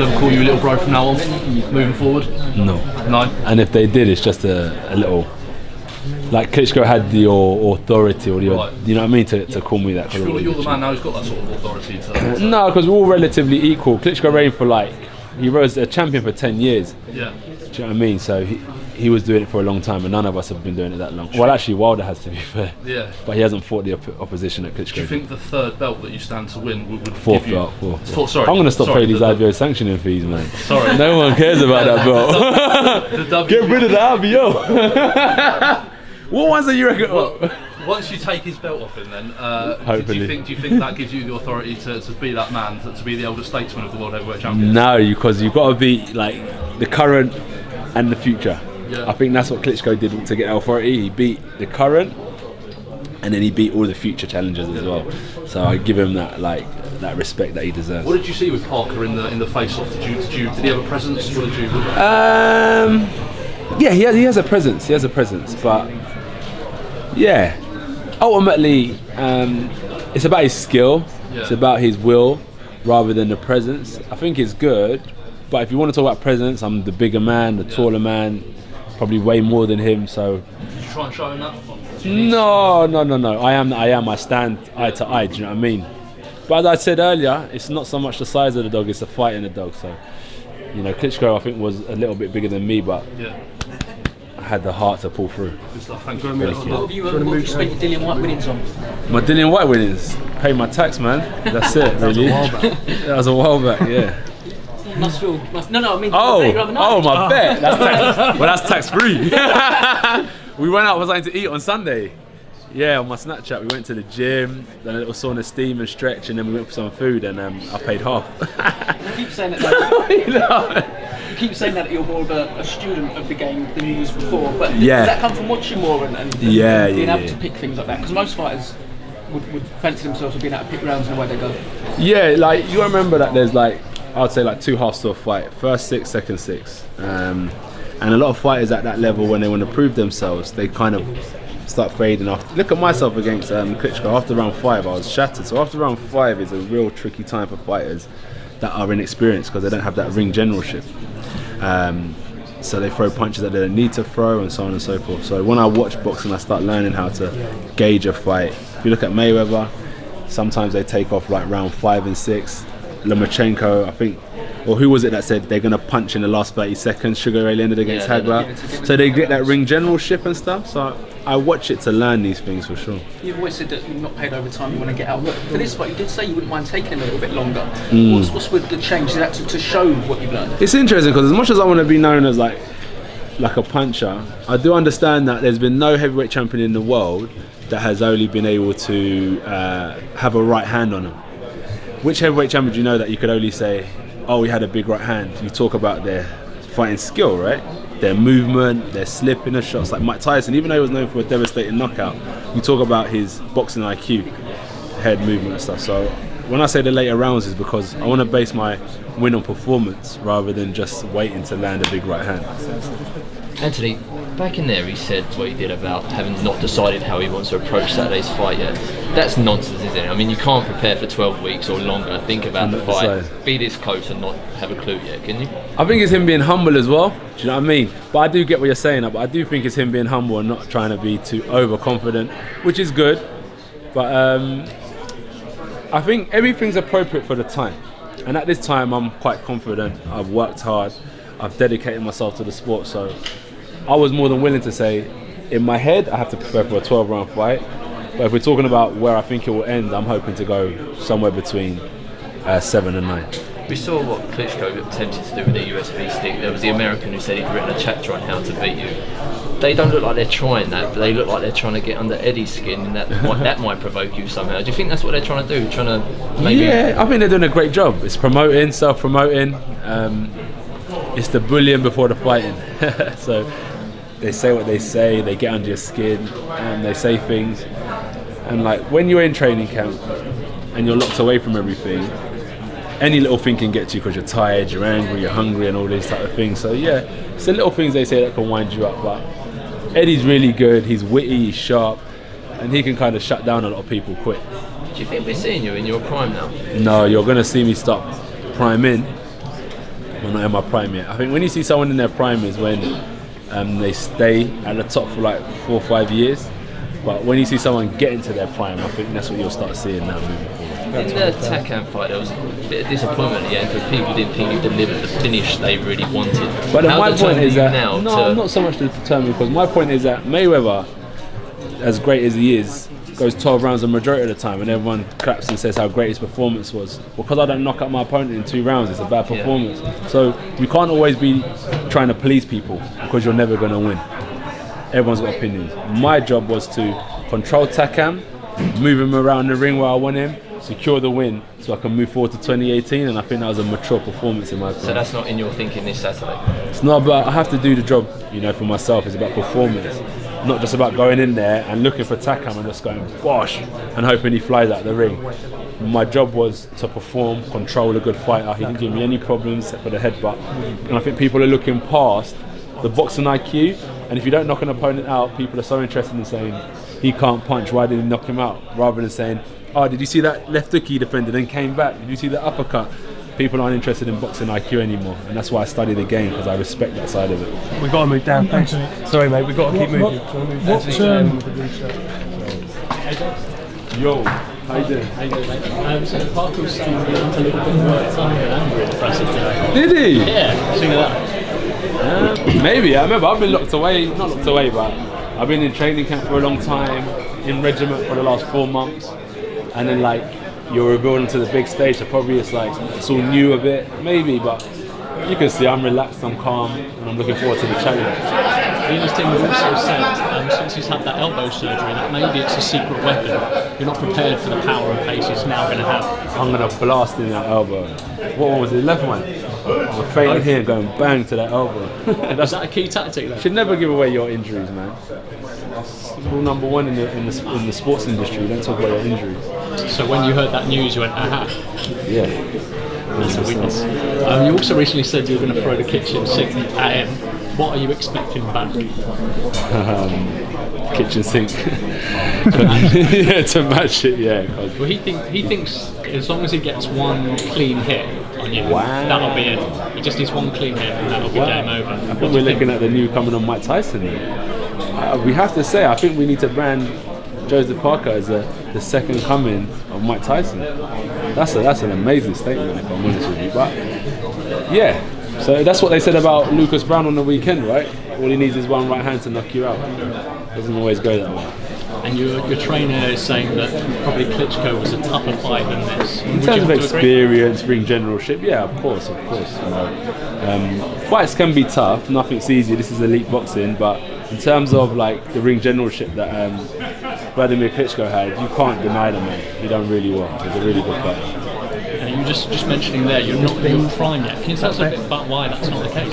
Klitschko ever call you a little bro from now on, moving forward? No. No? And if they did, it's just a little... Like Klitschko had the authority, or the, Right. you know what I mean, to call me that. Do you feel like you're the man now who's got that sort of authority to... No, because we're all relatively equal. Klitschko reigned for he was a champion for 10 years. Yeah. Do you know what I mean? So he was doing it for a long time, and none of us have been doing it that long. Well, actually, Wilder has, to be fair. Yeah. But he hasn't fought the opposition at Klitschko. Do you think the third belt that you stand to win would Fourth give you... belt. Sorry. I'm going to stop Sorry, paying these IBO sanctioning fees, man. Sorry. No one cares about that belt. Get rid of the IBO. What ones are you reckon? Well, once you take his belt off him, then hopefully. Do you think that gives you the authority to be that man, to be the elder statesman of the world heavyweight champion? No, because you've got to be like the current and the future. Yeah. I think that's what Klitschko did to get authority. He beat the current, and then he beat all the future challengers as well. So I give him that respect that he deserves. What did you see with Parker in the face-off? Did he have a presence? What did you? Yeah, he has a presence. He has a presence, but yeah, ultimately, it's about his skill. Yeah. It's about his will, rather than the presence. I think it's good, but if you want to talk about presence, I'm the bigger man, the taller man, probably way more than him. So. Did you try and show him that? No. I am. I stand eye to eye. Do you know what I mean? But as I said earlier, it's not so much the size of the dog; it's the fight in the dog. So, you know, Klitschko I think was a little bit bigger than me, but yeah. I had the heart to pull through. Good stuff. Thank you very much. What have you spent your Dillian Whyte winnings on? My Dillian Whyte winnings, pay my tax, man. That's it, really. That was a while back, yeah. Must feel. No, I mean. My bet. That's tax free. We went out for something to eat on Sunday. Yeah, on my Snapchat, we went to the gym, done a little sauna steam and stretch, and then we went for some food, and I paid half. You keep saying that. You keep saying that you're more of a student of the game than you was before, but does that come from watching more and being able to pick things like that? Because most fighters would fancy themselves as being able to pick rounds in the way they go. Yeah, like you remember that there's I'd say two halves to a fight. First 6, second 6. And a lot of fighters at that level, when they want to prove themselves, they kind of start fading off. Look at myself against Klitschko. After round 5, I was shattered. So after round 5 is a real tricky time for fighters that are inexperienced because they don't have that ring generalship. So they throw punches that they don't need to throw, and so on and so forth. So when I watch boxing, I start learning how to gauge a fight. If you look at Mayweather, sometimes they take off round 5 and 6. Lomachenko, I think, or who was it that said they're going to punch in the last 30 seconds? Sugar Ray Leonard against Hagler. So they get that ring generalship and stuff. So I watch it to learn these things for sure. You've always said that you're not paid overtime, you want to get out. But for this fight, you did say you wouldn't mind taking a little bit longer. What's with the change? Is that to show what you've learned? It's interesting because as much as I want to be known as like a puncher, I do understand that there's been no heavyweight champion in the world that has only been able to have a right hand on him. Which heavyweight champion do you know that you could only say, oh, he had a big right hand? You talk about their fighting skill, right? Their movement, their slip in the shots. Like Mike Tyson, even though he was known for a devastating knockout, you talk about his boxing IQ, head movement and stuff. So when I say the later rounds is because I want to base my win on performance rather than just waiting to land a big right hand. Anthony, back in there he said what he did about having not decided how he wants to approach Saturday's fight yet. That's nonsense, isn't it? I mean, you can't prepare for 12 weeks or longer, think about the fight, be this close and not have a clue yet, can you? I think it's him being humble as well, do you know what I mean? But I do get what you're saying, but I do think it's him being humble and not trying to be too overconfident, which is good. But I think everything's appropriate for the time. And at this time, I'm quite confident. I've worked hard. I've dedicated myself to the sport, so I was more than willing to say, in my head, I have to prepare for a 12-round fight. But if we're talking about where I think it will end, I'm hoping to go somewhere between 7 and 9. We saw what Klitschko attempted to do with the USB stick. There was the American who said he'd written a chapter on how to beat you. They don't look like they're trying that, but they look like they're trying to get under Eddie's skin, and that might provoke you somehow. Do you think that's what they're trying to do? Yeah, I think they're doing a great job. It's promoting, self-promoting. It's the bullying before the fighting. So they say what they say, they get under your skin, and they say things. And like when you're in training camp and you're locked away from everything, any little thing can get to you because you're tired, you're angry, you're hungry, and all these type of things. So yeah, it's the little things they say that can wind you up. But Eddie's really good. He's witty, he's sharp, and he can kind of shut down a lot of people quick. Do you think we're seeing you in your prime now? No, you're going to see me stop priming I'm not in my prime yet. I think when you see someone in their prime is when they stay at the top for like 4 or 5 years. But when you see someone get into their prime, I think that's what you'll start seeing now moving forward. In the Takam fight, there was a bit of disappointment at the end because people didn't think you delivered the finish they really wanted. But then my point is that now not so much to determine, because my point is that Mayweather, as great as he is, goes 12 rounds the majority of the time, and everyone claps and says how great his performance was. Because I don't knock out my opponent in 2 rounds, it's a bad performance. Yeah. So you can't always be trying to please people because you're never going to win. Everyone's got opinions. My job was to control Takam, move him around the ring where I want him, secure the win so I can move forward to 2018, and I think that was a mature performance in my opinion. So that's not in your thinking this Saturday? It's not about, I have to do the job, for myself. It's about performance. Not just about going in there and looking for Takam and just going bosh and hoping he flies out the ring. My job was to perform, control a good fighter. He didn't give me any problems except for the headbutt. And I think people are looking past the boxing IQ, and if you don't knock an opponent out, people are so interested in saying he can't punch, why didn't he knock him out? Rather than saying, oh, did you see that left hook he defended and came back? Did you see the uppercut? People aren't interested in boxing IQ anymore, and that's why I study the game, because I respect that side of it. We've got to move down. Thanks. Sorry, mate. We've got to keep moving. Yo, how you doing? So Parker was saying he went a little bit more anger in the press today. Did he? Yeah, see that. Maybe. I remember I've been locked away, not locked away, but I've been in training camp for a long time, in regiment for the last 4 months, and then like you're revealed into the big stage, so probably it's all new a bit, maybe, but you can see I'm relaxed, I'm calm, and I'm looking forward to the challenge. Dillian's team have also said, since he's had that elbow surgery, that maybe it's a secret weapon. You're not prepared for the power and pace he's now going to have. I'm going to blast in that elbow. What one was it? The left one? I'm fading here and going bang to that elbow. Is that a key tactic though? You should never give away your injuries, man. That's rule number 1 in the sports industry. Don't talk about your injuries. So when you heard that news, you went, aha. Yeah. That's a weakness. You also recently said you were going to throw the kitchen sink at him. What are you expecting back? Kitchen sink. Yeah, to match it, yeah. Well, he thinks as long as he gets one clean hit on you, that'll be it. He just needs one clean hit and that'll be game over. I think we're looking at the new coming on Mike Tyson. We have to say, I think we need to brand JoshuaParker as the second coming of Mike Tyson. That's an amazing statement, if I'm honest with you. But yeah, so that's what they said about Lucas Brown on the weekend, right? All he needs is one right hand to knock you out. Doesn't always go that way. And your trainer is saying that probably Klitschko was a tougher fight than this. In terms of experience, ring generalship, yeah, of course. Fights can be tough, nothing's easy, this is elite boxing, but in terms of like the ring generalship that Vladimir Klitschko had, you can't deny them, man. He done really well. He's a really good fighter. And you just mentioning there, you're not in your prime yet. Can you tell us a bit about why that's not the case?